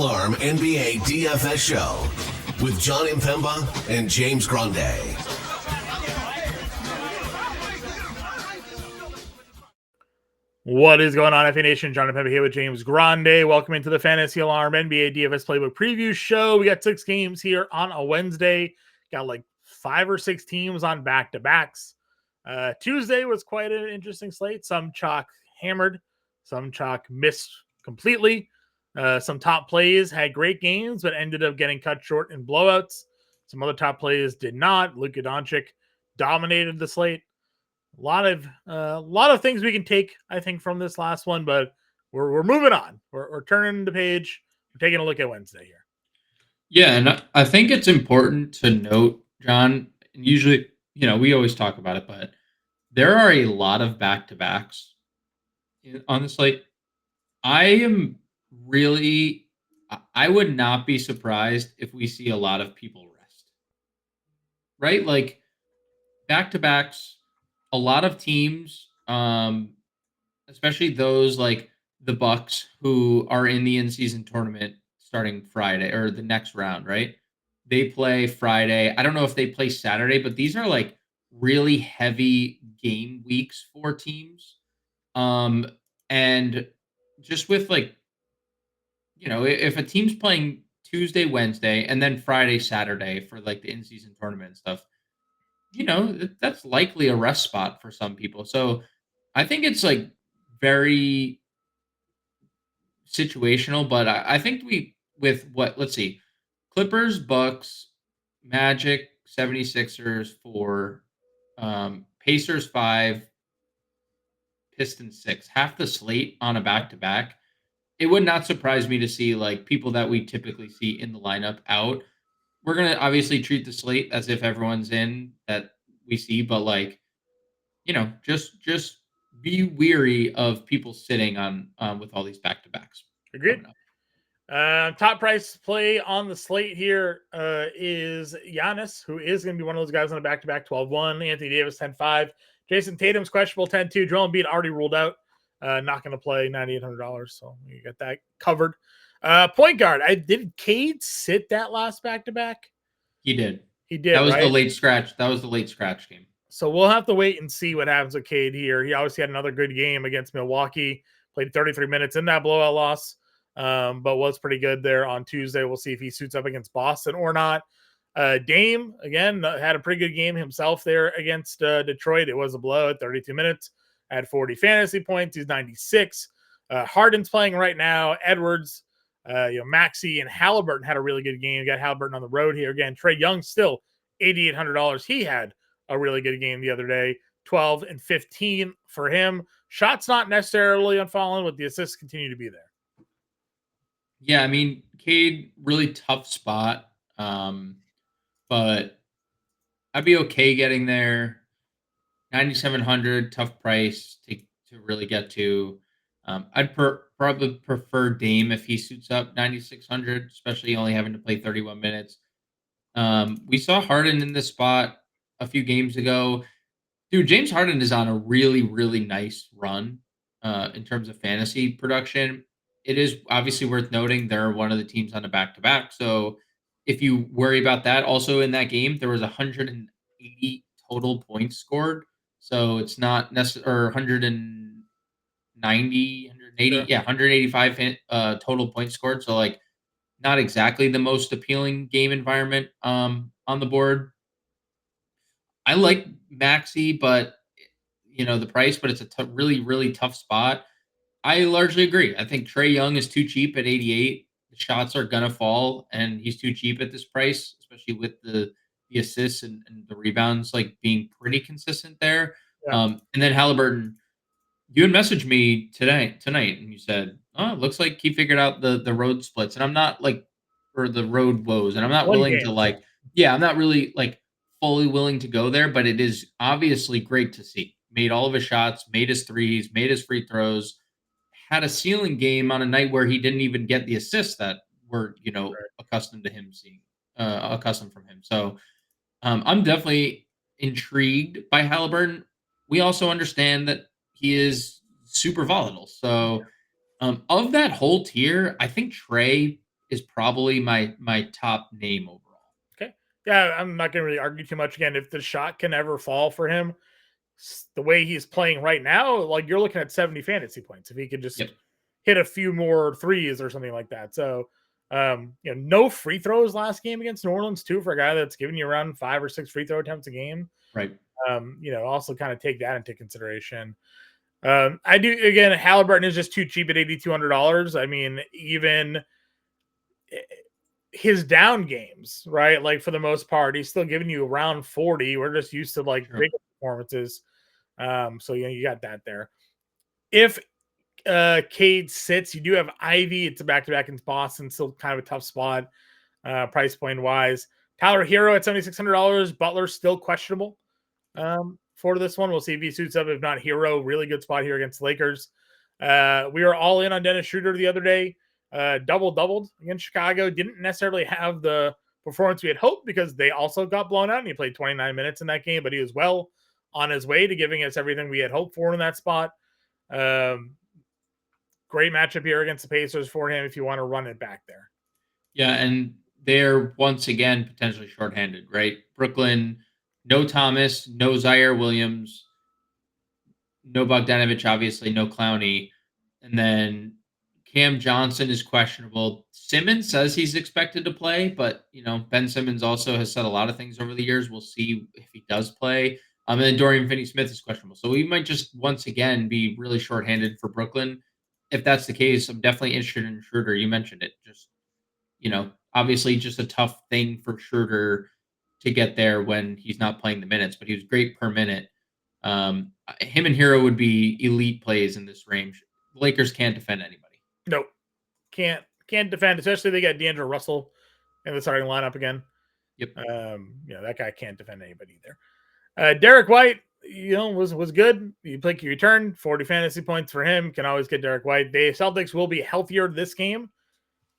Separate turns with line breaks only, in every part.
Alarm NBA DFS show with John Impemba and James Grande.
What is going on, FA Nation? John Impemba here with James Grande. Welcome into the Fantasy Alarm NBA DFS Playbook preview show. We got 6 games here on a Wednesday. Got like 5 or 6 teams on back-to-backs. Tuesday was quite an interesting slate. Some chalk hammered, some chalk missed completely. Some top plays had great games, but ended up getting cut short in blowouts. Some other top plays did not. Luka Doncic dominated the slate. A lot of things we can take, I think, from this last one, but we're moving on. We're turning the page. We're taking a look at Wednesday here.
Yeah, and I think it's important to note, John, and usually, we always talk about it, but there are a lot of back-to-backs on the slate. I would not be surprised if we see a lot of people rest. Right? Like, back-to-backs, a lot of teams, especially those like the Bucks who are in the in-season tournament starting Friday or the next round, right? They play Friday. I don't know if they play Saturday, but these are like really heavy game weeks for teams. And just with like, if a team's playing Tuesday, Wednesday, and then Friday, Saturday for like the in-season tournament and stuff, that's likely a rest spot for some people. So I think it's like very situational, but I think let's see, Clippers, Bucks, Magic, 76ers 4, Pacers 5, Pistons 6, half the slate on a back-to-back. It would not surprise me to see like people that we typically see in the lineup out. We're going to obviously treat the slate as if everyone's in that we see, but like, just be weary of people sitting on with all these back-to-backs.
Agreed. Top price play on the slate here is Giannis, who is going to be one of those guys on a back-to-back 12-1. Anthony Davis 10-5. Jason Tatum's questionable 10-2. Joel Embiid already ruled out. Not going to play $9,800, so you got that covered. Point guard. Did Cade sit that last back-to-back?
He did.
That
was
right?
the late scratch. That was the late scratch game.
So we'll have to wait and see what happens with Cade here. He obviously had another good game against Milwaukee. Played 33 minutes in that blowout loss, but was pretty good there on Tuesday. We'll see if he suits up against Boston or not. Dame, again, had a pretty good game himself there against Detroit. It was a blowout, 32 minutes. Had 40 fantasy points. He's 96. Harden's playing right now. Edwards, Maxey, and Halliburton had a really good game. You got Halliburton on the road here again. Trae Young still $8,800. He had a really good game the other day. 12 and 15 for him. Shots not necessarily unfallen, but the assists continue to be there.
Yeah, I mean, Cade, really tough spot. But I'd be okay getting there. 9,700, tough price to really get to. I'd probably prefer Dame if he suits up 9,600, especially only having to play 31 minutes. We saw Harden in this spot a few games ago. Dude, James Harden is on a really, really nice run in terms of fantasy production. It is obviously worth noting they're one of the teams on a back-to-back. So if you worry about that, also in that game, there was 180 total points scored. So it's not necessarily 190, 180,
Sure.
185 total points scored. So like not exactly the most appealing game environment on the board. I like Maxey, but the price, but it's a really, really tough spot. I largely agree. I think Trae Young is too cheap at 88. The shots are gonna fall, and he's too cheap at this price, especially with the assists and the rebounds like being pretty consistent there.
Yeah.
And then Halliburton, you had messaged me tonight, and you said, "Oh, it looks like he figured out the road splits," and I'm not like, or the road woes, and I'm not willing to like, I'm not really like fully willing to go there, but it is obviously great to see. Made all of his shots, made his threes, made his free throws, had a ceiling game on a night where he didn't even get the assists that we're, accustomed to him seeing, accustomed from him. So I'm definitely intrigued by Halliburton. We also understand that he is super volatile. So of that whole tier, I think Trae is probably my top name overall.
Okay. Yeah, I'm not going to really argue too much. Again, if the shot can ever fall for him, the way he's playing right now, like you're looking at 70 fantasy points if he could just hit a few more threes or something like that. So, no free throws last game against New Orleans too for a guy that's giving you around 5 or 6 free throw attempts a game.
Right.
Also kind of take that into consideration. I do again. Halliburton is just too cheap at $8,200. I mean, even his down games, right? Like for the most part, he's still giving you around 40. We're just used to like big performances. So you got that there. If Cade sits, you do have Ivy. It's a back-to-back in Boston, still kind of a tough spot, price point wise. Tyler Hero at $7,600. Butler still questionable for this one. We'll see if he suits up. If not, Hero, really good spot here against the Lakers. We were all in on Dennis Schroeder the other day. Doubled against Chicago. Didn't necessarily have the performance we had hoped because they also got blown out and he played 29 minutes in that game, but he was well on his way to giving us everything we had hoped for in that spot. Great matchup here against the Pacers for him if you want to run it back there.
Yeah, and they're once again potentially shorthanded, right? Brooklyn, no Thomas, no Zaire Williams, no Bogdanovich, obviously, no Clowney. And then Cam Johnson is questionable. Simmons says he's expected to play, but Ben Simmons also has said a lot of things over the years. We'll see if he does play. And then Dorian Finney-Smith is questionable. So we might just once again be really shorthanded for Brooklyn. If that's the case, I'm definitely interested in Schroeder. You mentioned it. Just, obviously just a tough thing for Schroeder to get there when he's not playing the minutes, but he was great per minute. Him and Hero would be elite plays in this range. The Lakers can't defend anybody.
Nope. Can't defend, especially they got D'Angelo Russell in the starting lineup again.
Yep.
That guy can't defend anybody either. Derek White, was good. You play your return, 40 fantasy points for him. Can always get Derek White. The Celtics will be healthier this game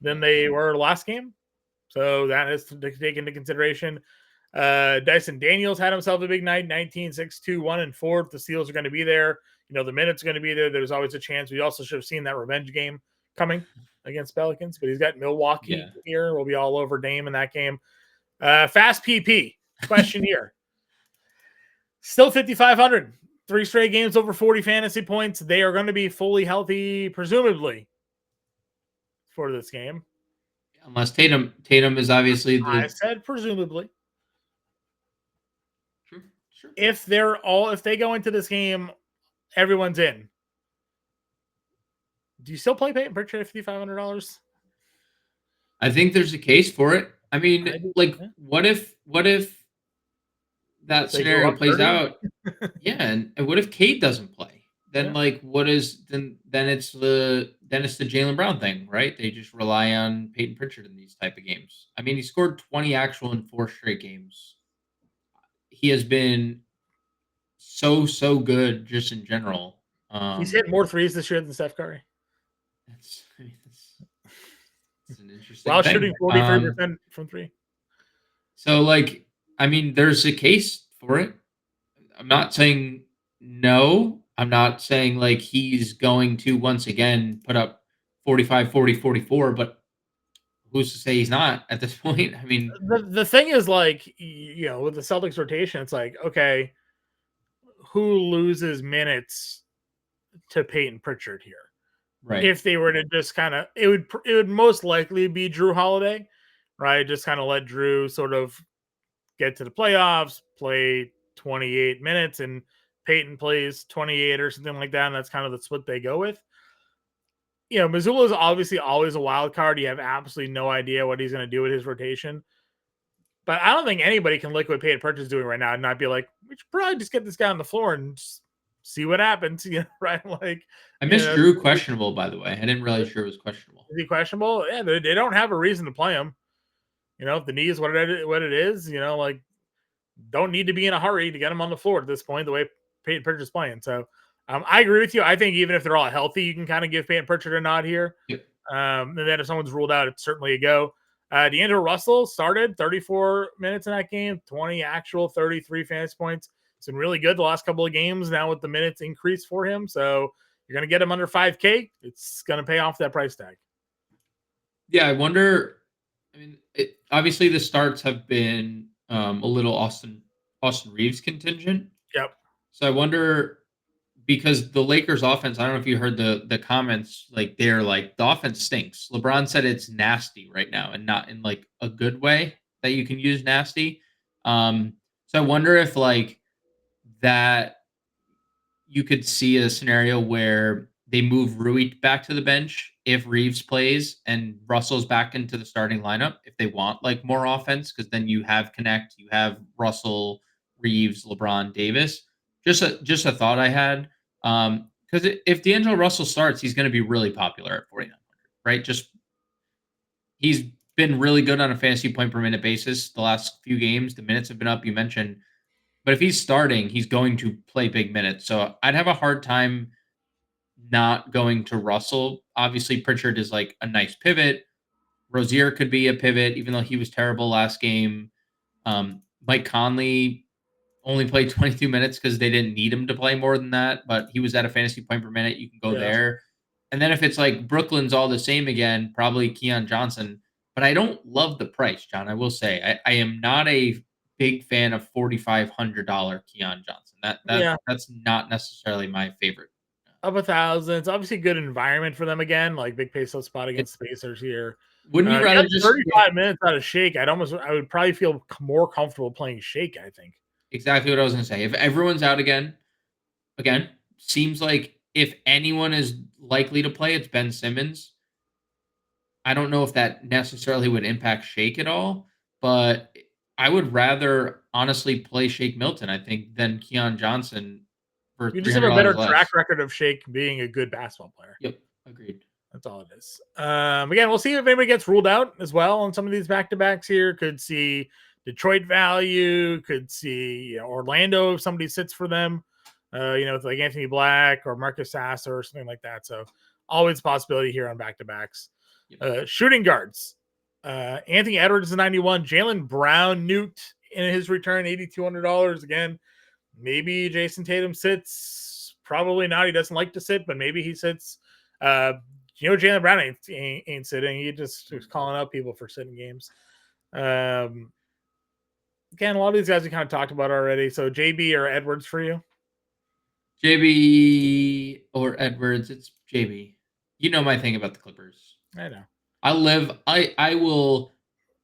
than they were last game. So that is to take into consideration. Dyson Daniels had himself a big night, 19, 6, 2, 1, and 4. The steals are going to be there. The minutes are going to be there. There's always a chance. We also should have seen that revenge game coming against Pelicans, but he's got Milwaukee here. We'll be all over Dame in that game. Fast PP question here. Still 5,500. 3 straight games over 40 fantasy points. They are going to be fully healthy, presumably, for this game.
Unless Tatum is obviously
I said presumably.
Sure.
If they go into this game, everyone's in. Do you still play Peyton Pritchard at $5,500?
I think there's a case for it. I mean, what if that scenario plays out? Yeah, and what if Cade doesn't play? Then then it's the Jaylen Brown thing, right? They just rely on Peyton Pritchard in these type of games. I mean, he scored 20 actual in 4 straight games. He has been so good just in general.
He's hit more threes this year than Steph Curry.
That's an interesting
while
thing.
Shooting 43% from 3.
So, there's a case for it. I'm not saying no. I'm not saying he's going to once again put up 45, 40, 44, but who's to say he's not at this point? I mean,
the thing is with the Celtics rotation, it's okay, who loses minutes to Peyton Pritchard here?
Right.
If they were to just it would most likely be Drew Holiday, right? Just kind of let Drew sort of get to the playoffs, play 28 minutes, and Peyton plays 28 or something like that, and that's kind of the split they go with. Missoula is obviously always a wild card. You have absolutely no idea what he's going to do with his rotation. But I don't think anybody can look what Peyton Pritchard is doing right now and not be like, we should probably just get this guy on the floor and just see what happens, right?
I missed Drew questionable, by the way. I didn't realize Drew was questionable.
Is he questionable? Yeah, they don't have a reason to play him. If the knee is what it is, don't need to be in a hurry to get him on the floor at this point, the way Peyton Pritchard is playing. So I agree with you. I think even if they're all healthy, you can kind of give Peyton Pritchard a nod here.
Yep.
And then if someone's ruled out, it's certainly a go. D'Angelo Russell started 34 minutes in that game, 20 actual, 33 fantasy points. It's been really good the last couple of games now with the minutes increase for him. So you're going to get him under 5K. It's going to pay off that price tag.
Yeah, I wonder. I mean, obviously the starts have been a little Austin Reeves contingent.
Yep.
So I wonder because the Lakers offense, I don't know if you heard the comments, like they're like the offense stinks. LeBron said it's nasty right now and not in like a good way that you can use nasty. So I wonder if like that you could see a scenario where they move Rui back to the bench if Reeves plays and Russell's back into the starting lineup if they want like more offense, because then you have Connect, you have Russell, Reeves, LeBron, Davis. Just a thought I had. Because if D'Angelo Russell starts, he's going to be really popular at 4,900, right? Just he's been really good on a fantasy point per minute basis the last few games. The minutes have been up. You mentioned, but if he's starting, he's going to play big minutes. So I'd have a hard time not going to Russell. Obviously, Pritchard is like a nice pivot. Rozier could be a pivot, even though he was terrible last game. Mike Conley only played 22 minutes because they didn't need him to play more than that, but he was at a fantasy point per minute. You can go
Yeah.
there. And then if it's like Brooklyn's all the same again, probably Keon Johnson. But I don't love the price, John. I will say I am not a big fan of $4,500 Keon Johnson.
Yeah.
That's not necessarily my favorite.
Up 1,000. It's obviously a good environment for them again. Like big peso spot
It,
against Spacers here.
wouldn't you
He
rather
got
just
35 minutes out of Shake. I would probably feel more comfortable playing Shake, I think.
exactly what I was going to say? If everyone's out again, seems like if anyone is likely to play, it's Ben Simmons. I don't know if that necessarily would impact Shake at all, but I would rather honestly play Shake Milton, I think, than Keon Johnson for
You
three
just have a
hundred dollars
better
less.
track record of Shake being a good basketball player.
Yep, agreed.
That's all it is. Again, we'll see if anybody gets ruled out as well on some of these back-to-backs here. Could see Detroit value, could see Orlando if somebody sits for them, with like Anthony Black or Marcus Sasser or something like that. So always a possibility here on back-to-backs.
Yep.
Shooting guards. Anthony Edwards is 91. Jaylen Brown nuked in his return, $8,200 again. Maybe Jason Tatum sits. Probably not. He doesn't like to sit, but maybe he sits. Jaylen Brown ain't sitting. He just was calling out people for sitting games. Again, a lot of these guys we kind of talked about already. So JB or Edwards for you?
JB or Edwards, it's JB. You know my thing about the Clippers.
I know.
I will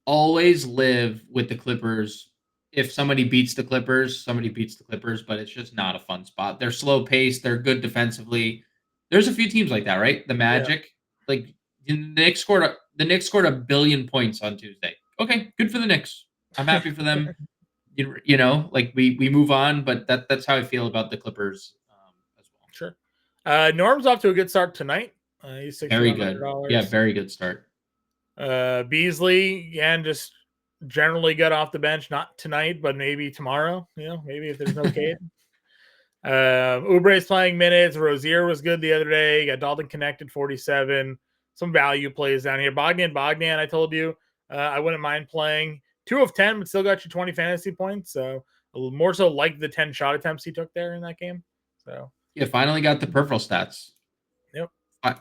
always live with the Clippers. If somebody beats the Clippers, somebody beats the Clippers, but it's just not a fun spot. They're slow paced, they're good defensively. There's a few teams like that, right? The Magic, like the Knicks scored 1 billion points on Tuesday. Okay, good for the Knicks. I'm happy for them. Like we move on, but that's how I feel about the Clippers as well.
Sure. Norm's off to a good start tonight. He's
Very good.
$6,100.
Yeah, very good start.
Beasley, again, just generally good off the bench. Not tonight, but maybe tomorrow. Maybe if there's no Cade. Oubre's playing minutes. Rozier was good the other day. You got Dalton connected 47. Some value plays down here. Bogdan, I told you I wouldn't mind playing 2 of 10, but still got you 20 fantasy points. So a little more so like the 10 shot attempts he took there in that game. So
yeah, finally got the peripheral stats.
Yep.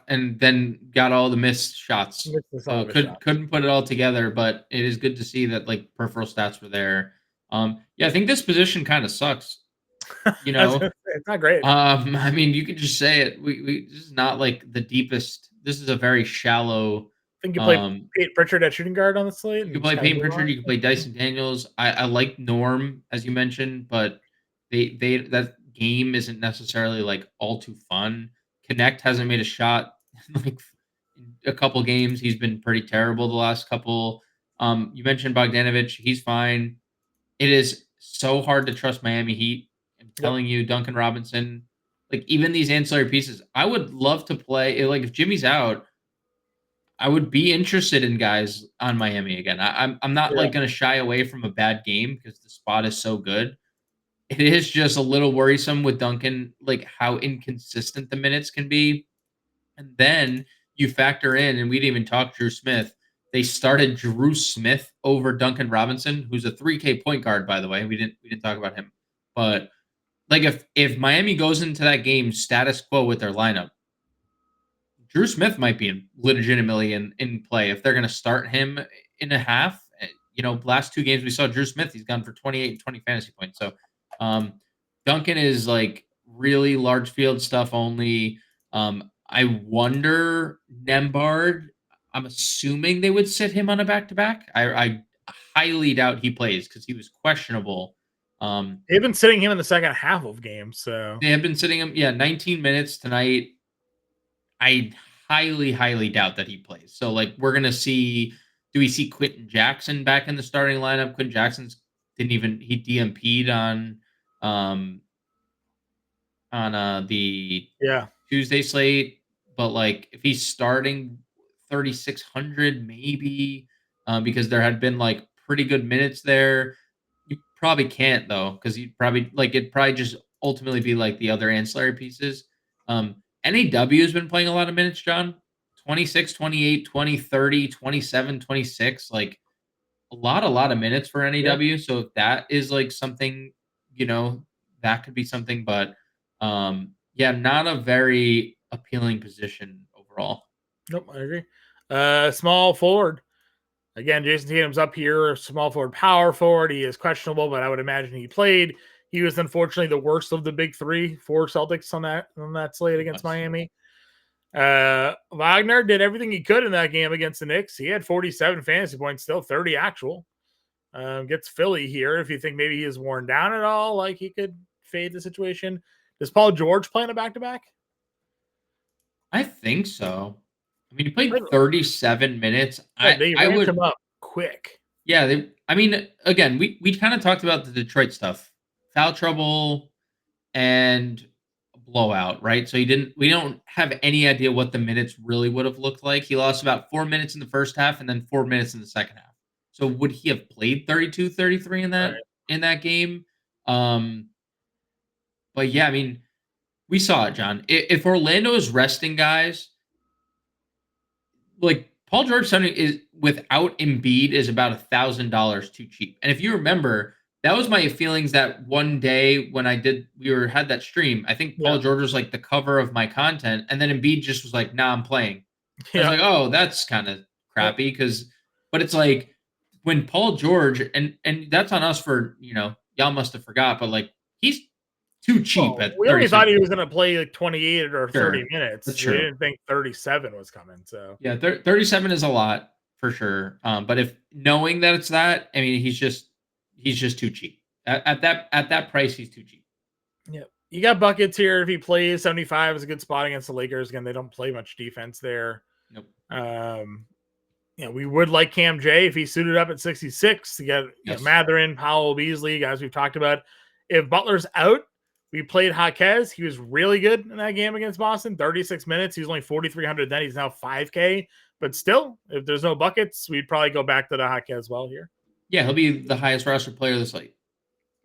And then got all the missed shots. So couldn't put it all together, but it is good to see that like peripheral stats were there. Yeah, I think this position kind of sucks.
It's not great.
I mean, you could just say it. We this is not like the deepest. This is a very shallow.
I think you play Pete Pritchard at shooting guard on the slate.
You can play Peyton Pritchard. You can play Dyson Daniels. I like Norm, as you mentioned, but they that game isn't necessarily like all too fun. Connect hasn't made a shot like a couple games. He's been pretty terrible the last couple. You mentioned Bogdanovich. He's fine. It is so hard to trust Miami Heat. I'm telling you, Duncan Robinson, like even these ancillary pieces, I would love to play. Like if Jimmy's out, I would be interested in guys on Miami again. I'm not like going to shy away from a bad game because the spot is so good. It is just a little worrisome with Duncan, like how inconsistent the minutes can be. And then you factor in, and we didn't even talk Drew Smith. They started Drew Smith over Duncan Robinson, who's a 3K point guard, by the way. We didn't talk about him. But like if Miami goes into that game status quo with their lineup, Drew Smith might be legitimately in play if they're going to start him in a half. Last 2 games we saw Drew Smith, he's gone for 28 and 20 fantasy points. So um, Duncan is like really large field stuff only. I wonder Nembard. I'm assuming they would sit him on a back to back. I highly doubt he plays because he was questionable.
They've been sitting him in the second half of games, so
They have been sitting him, 19 minutes tonight. I highly, highly doubt that he plays. So, like, we're gonna see. Do we see Quentin Jackson back in the starting lineup? Quentin Jackson's he DMP'd um on the
yeah.
Tuesday slate, but like if he's starting 3,600, maybe because there had been like pretty good minutes there. You probably can't though, because you'd probably like it'd probably just ultimately be like the other ancillary pieces. NAW has been playing a lot of minutes, John. 26, 28, 20, 30, 27, 26. Like a lot of minutes for
Yeah.
NAW. So if that is like something, that could be something, but not a very appealing position overall.
Nope, I agree. Small forward. Again, Jason Tatum's up here, small forward, power forward. He is questionable, but I would imagine he played. He was unfortunately the worst of the big three for Celtics on that slate against Miami. Wagner did everything he could in that game against the Knicks. He had 47 fantasy points, still 30 actual. Gets Philly here. If you think maybe he is worn down at all, like he could fade the situation. Does Paul George play in a back-to-back?
I think so. I mean, he played 37 minutes.
They
I
ramped
would,
him up quick.
yeah. I mean, again, we kind of talked about the Detroit stuff, foul trouble and blowout, right? So we don't have any idea what the minutes really would have looked like. He lost about 4 minutes in the first half and then 4 minutes in the second half. So would he have played 32, 33 in that
Right.
in that game? But yeah, I mean, we saw it, John. If Orlando is resting guys, like Paul George signing is without Embiid is about $1,000 too cheap. And if you remember, that was my feelings that one day when had that stream. I think Paul George was like the cover of my content, and then Embiid just was like, "Nah, I'm playing." I was like, "Oh, that's kind of crappy." But it's like when Paul George and that's on us for y'all must have forgot, but like he's too cheap at
We only
37.
thought he was going to play like 28 or 30
Sure,
minutes.
that's
We
true.
didn't think 37 was coming. So
Yeah, 37 is a lot for sure. But if knowing that it's that, I mean, he's just too cheap. At that price, he's too cheap.
yeah, you got buckets here. If he plays, 75 is a good spot against the Lakers. Again, they don't play much defense there.
Nope.
We would like Cam J if he suited up at 66 to get Matherin, Powell, Beasley, guys we've talked about. If Butler's out, we played Jaquez. He was really good in that game against Boston. 36 minutes. He was only 4,300 then. He's now 5K. But still, if there's no buckets, we'd probably go back to the Jaquez well here.
Yeah, he'll be the highest roster player of the slate.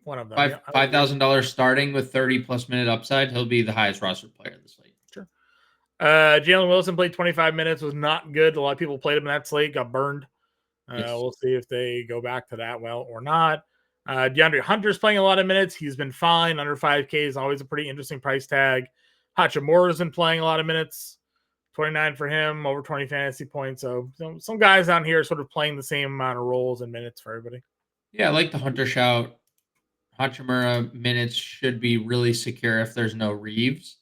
One of them.
$5,000 starting with 30+ minute upside. He'll be the highest roster player of the slate.
Sure. Jalen Wilson played 25 minutes. Was not good. A lot of people played him in that slate. Got burned. We'll see if they go back to that well or not. DeAndre Hunter's playing a lot of minutes. He's been fine. Under 5K is always a pretty interesting price tag. Hachimura's been playing a lot of minutes. 29 for him, over 20 fantasy points. So some guys down here sort of playing the same amount of roles and minutes for everybody.
Yeah, I like the Hunter shout. Hachimura minutes should be really secure if there's no Reeves.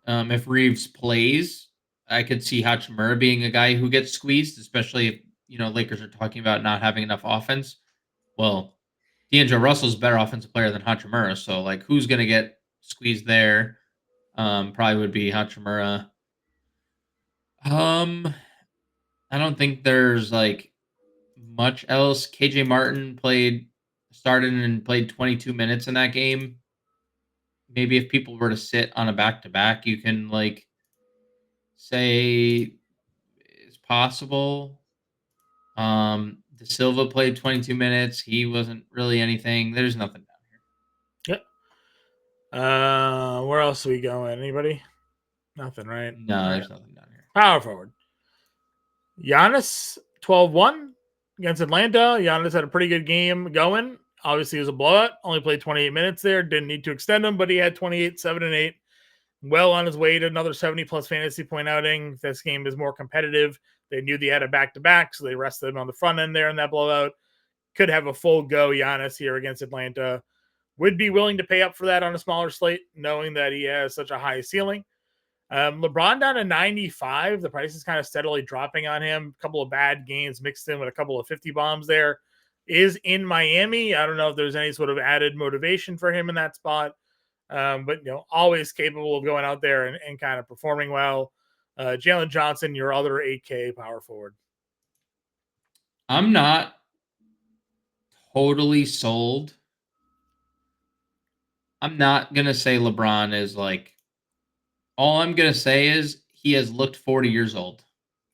If Reeves plays, I could see Hachimura being a guy who gets squeezed, especially if Lakers are talking about not having enough offense. Well, D'Angelo Russell's a better offensive player than Hachimura, so like who's gonna get squeezed there? Probably would be Hachimura. I don't think there's like much else. KJ Martin started and played 22 minutes in that game. Maybe if people were to sit on a back-to-back, you can like say it's possible. De Silva played 22 minutes. He wasn't really anything. There's nothing down here.
Yep. Where else are we going? Anybody? Nothing, right?
No, there's nothing down here.
Power forward. Giannis, 12-1 against Atlanta. Giannis had a pretty good game going. Obviously, it was a blowout. Only played 28 minutes there. Didn't need to extend him, but he had 28, 7, and 8. well on his way to another 70-plus fantasy point outing. This game is more competitive. They knew they had a back-to-back, so they rested him on the front end there in that blowout. Could have a full go Giannis here against Atlanta. Would be willing to pay up for that on a smaller slate, knowing that he has such a high ceiling. LeBron down to 95. The price is kind of steadily dropping on him. A couple of bad games mixed in with a couple of 50 bombs there. Is in Miami. I don't know if there's any sort of added motivation for him in that spot. But, always capable of going out there and kind of performing well. Jalen Johnson, your other 8K power forward.
I'm not totally sold. I'm not going to say LeBron is like, all I'm going to say is he has looked 40 years old.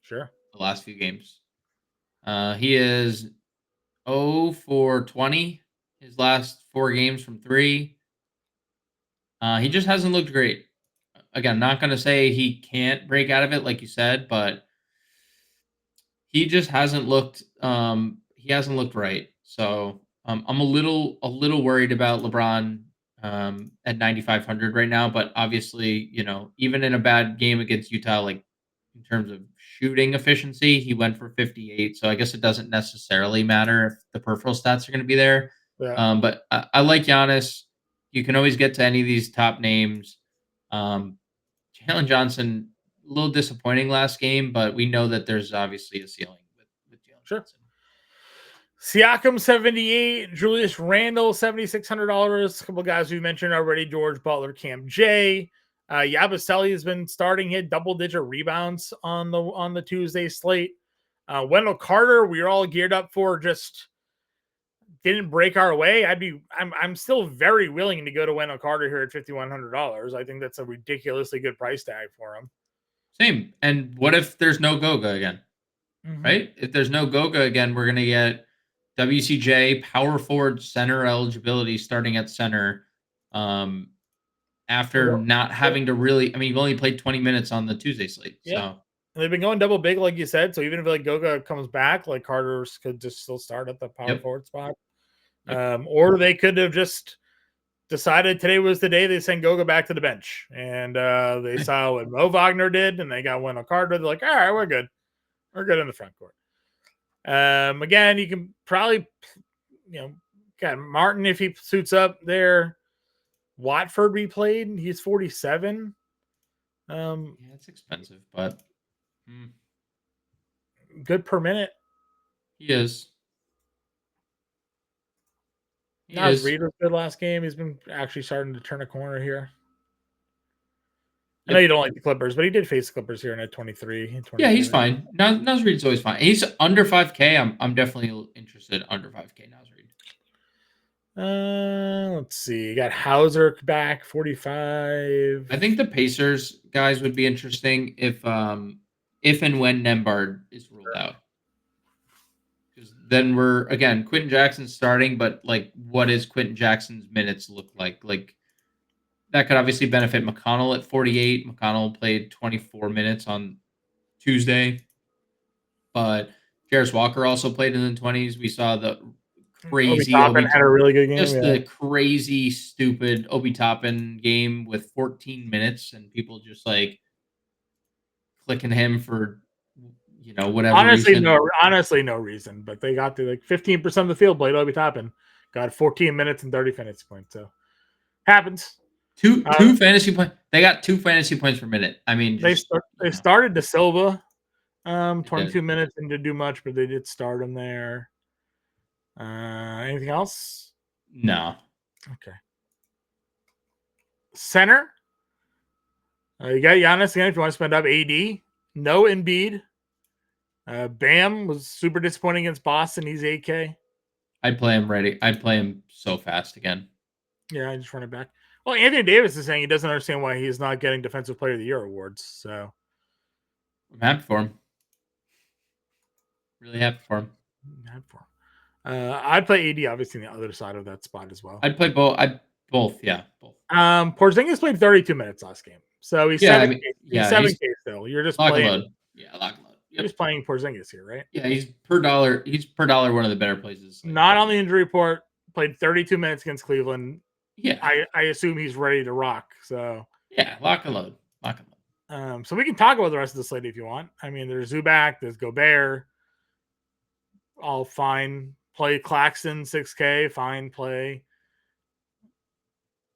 Sure.
The last few games. He is 0 for 20 his last 4 games from 3. He just hasn't looked great. Again, not going to say he can't break out of it, like you said, but he just hasn't looked. He hasn't looked right. So I'm a little worried about LeBron at 9,500 right now. But obviously, even in a bad game against Utah, like in terms of shooting efficiency, he went for 58. So I guess it doesn't necessarily matter if the peripheral stats are going to be there.
Yeah.
But I like Giannis. You can always get to any of these top names. Jalen Johnson, a little disappointing last game, but we know that there's obviously a ceiling with Jalen Johnson.
Siakam 78, Julius Randle $7,600. A couple of guys we mentioned already: George Butler, Cam J. Yabusele has been starting, hit double-digit rebounds on the Tuesday slate. Wendell Carter, we were all geared up for, just didn't break our way. I'm still very willing to go to Wendell Carter here at $5,100. I think that's a ridiculously good price tag for him.
Same. And what if there's no Goga again? Mm-hmm. Right? If there's no Goga again, we're going to get WCJ power forward center eligibility starting at center. After not having to really, you've only played 20 minutes on the Tuesday slate.
Yeah.
So
they've been going double big, like you said. So even if Goga comes back, Carter could just still start at the power forward spot. Yep. Or they could have just decided today was the day they sent Goga back to the bench. And they saw what Mo Wagner did, and they got Wendell Carter. They're like, all right, we're good. We're good in the front court. Again, you can probably, got Martin if he suits up there. Watford replayed. He's 47.
It's expensive, but
good per minute.
He is.
Nas Reed was good last game. He's been actually starting to turn a corner here. Yep. I know you don't like the Clippers, but he did face the Clippers here in at 23.
Yeah, he's fine. Nas Reed's always fine. He's under 5K. I'm definitely interested under 5K Nas Reed.
Let's see. You got Hauser back, 45.
I think the Pacers guys would be interesting if and when Nembhard is ruled out. Because then we're, again, Quentin Jackson's starting, but what is Quentin Jackson's minutes look like? That could obviously benefit McConnell at 48. McConnell played 24 minutes on Tuesday. But Jarris Walker also played in the 20s. We saw the crazy
Obi had a really good game.
Just the crazy, stupid Obi Toppin game with 14 minutes and people just clicking him for whatever.
Honestly, no reason. But they got to 15% of the field played Obi Toppin. Got 14 minutes and 30 fantasy points. So happens.
Two fantasy points. They got 2 fantasy points per minute.
They started De Silva, 22 minutes and didn't do much, but they did start him there. Anything else?
No.
Okay. Center. You got Giannis again if you want to spend up. AD. No Embiid. Bam was super disappointing against Boston. He's 8K.
I'd play him ready. I'd play him so fast again.
Yeah, I just run it back. Well, Anthony Davis is saying he doesn't understand why he's not getting Defensive Player of the Year awards. So
I'm happy for him. Really happy for him.
I'd play AD obviously on the other side of that spot as well.
I'd play both. Both.
Porzingis played 32 minutes last game, so he's 7K. He's 7K still. You're just playing.
Load. Yeah, lock and load. Yep.
You're just playing Porzingis here, right?
Yeah, he's per dollar. He's per dollar one of the better places.
Not on the injury report. Played 32 minutes against Cleveland.
Yeah,
I assume he's ready to rock. So
Yeah, lock and load.
So we can talk about the rest of the slate if you want. I mean, there's Zubac, there's Gobert, all fine play. Claxton 6K, fine play.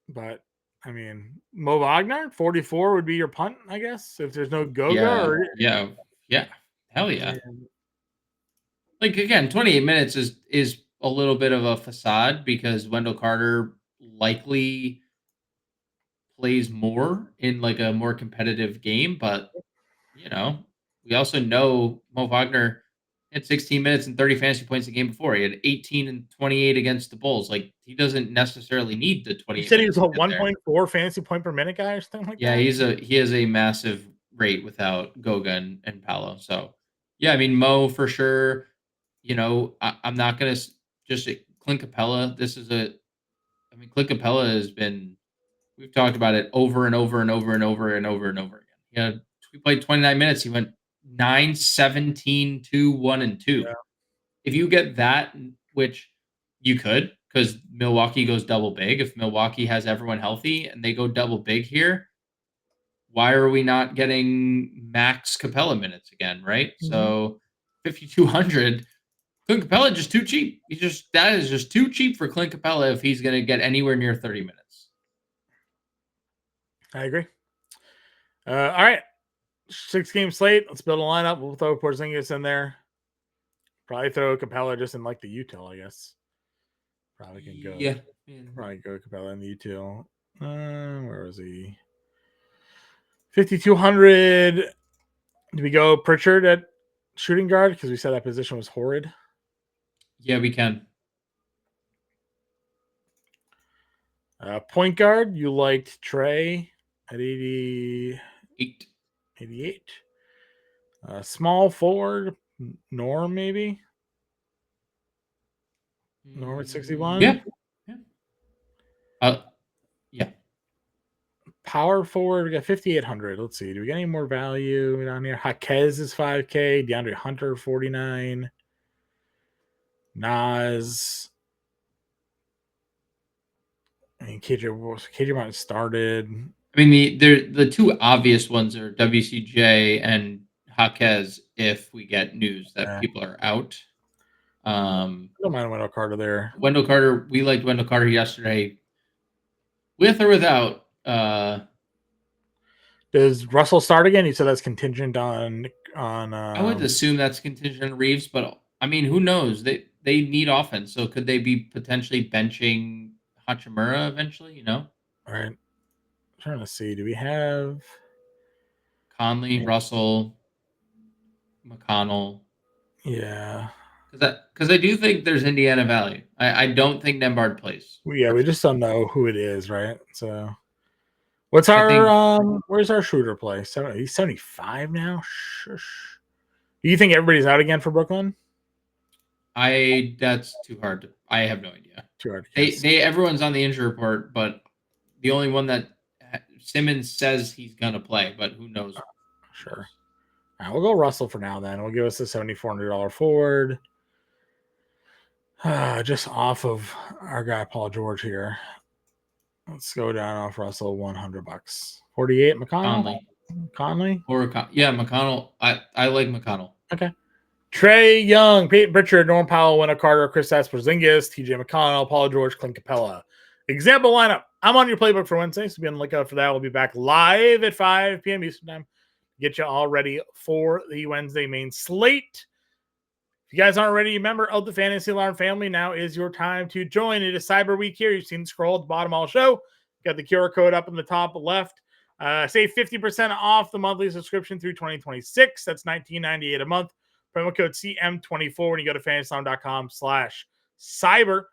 But I mean, Mo Wagner 44 would be your punt, I guess, if there's no Goga.
Yeah. Hell yeah. Like again, 28 minutes is a little bit of a facade because Wendell Carter likely plays more in like a more competitive game, but we also know Mo Wagner had 16 minutes and 30 fantasy points the game before. He had 18 and 28 against the Bulls. Like he doesn't necessarily need the
You
28
said he was
minutes
a
to get there.
1.4 fantasy point per minute guy or something like
Yeah,
that.
he has a massive rate without Goga and Paolo. So yeah, I mean Mo for sure. I'm not gonna just Clint Capella. Clint Capella has been. We've talked about it over and over and over and over and over and over again. He played 29 minutes. He went 9, 17, 2, 1, and 2.
Yeah.
If you get that, which you could, because Milwaukee goes double big. If Milwaukee has everyone healthy and they go double big here, why are we not getting max Capella minutes again, right?
Mhm.
So 5,200. Clint Capella just too cheap. That is just too cheap for Clint Capella if he's going to get anywhere near 30 minutes.
I agree. All right. 6-game slate. Let's build a lineup. We'll throw Porzingis in there. Probably throw Capella just in like the util, I guess. Probably can go.
Yeah.
Probably go Capella in the util. Where was he? 5,200. Do we go Pritchard at shooting guard? Because we said that position was horrid.
Yeah, we can.
Point guard, you liked Trey at 88. Small forward, Norm maybe? Norm at 61?
Yeah. Yeah.
Power forward, we got 5,800. Let's see. Do we get any more value down here? Jaquez is 5K. DeAndre Hunter, 49. Nas. I mean, KJ Martin started.
I mean, the two obvious ones are WCJ and Jaquez if we get news that people are out.
I don't mind Wendell Carter there.
Wendell Carter, we liked Wendell Carter yesterday. With or without
Does Russell start again? You said that's contingent on
I would assume that's contingent on Reeves, but I mean, who knows? They need offense, so could they be potentially benching Hachimura eventually?
All right. I'm trying to see. Do we have
Conley, Russell, McConnell?
Yeah.
Because I do think there's Indiana value. I don't think Nembhard plays.
Yeah, we just don't know who it is, right? So what's our where's our shooter play? He's 75 now. Shush. Do you think everybody's out again for Brooklyn?
That's too hard to. I have no idea.
Too hard to guess.
Everyone's on the injury report, but the only one that Simmons says he's gonna play, but who knows?
Sure. All right, we'll go Russell for now. Then we'll give us a $7,400 forward. Just off of our guy Paul George here. Let's go down off Russell $100. 48 McConnell. Conley?
McConnell. I like McConnell.
Okay. Trey Young, Peyton Pritchard, Norm Powell, Wendell Carter, Kristaps Porzingis, TJ McConnell, Paul George, Clint Capella. Example lineup. I'm on your playbook for Wednesday, so be on the lookout for that. We'll be back live at 5 p.m. Eastern Time. Get you all ready for the Wednesday main slate. If you guys aren't already a member of the Fantasy Alarm family, now is your time to join. It is Cyber Week here. You've seen the scroll at the bottom of the show. Got the QR code up in the top left. Save 50% off the monthly subscription through 2026. That's $19.98 a month. Promo code CM24 when you go to fantasyalarm.com/cyber.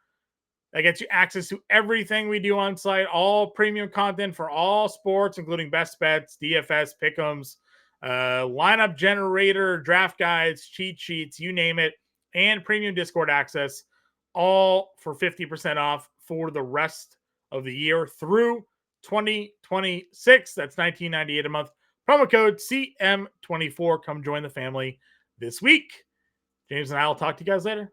That gets you access to everything we do on site, all premium content for all sports, including best bets, DFS, pick'ems, lineup generator, draft guides, cheat sheets, you name it, and premium Discord access, all for 50% off for the rest of the year through 2026. That's $19.98 a month. Promo code CM24. Come join the family this week. James and I will talk to you guys later.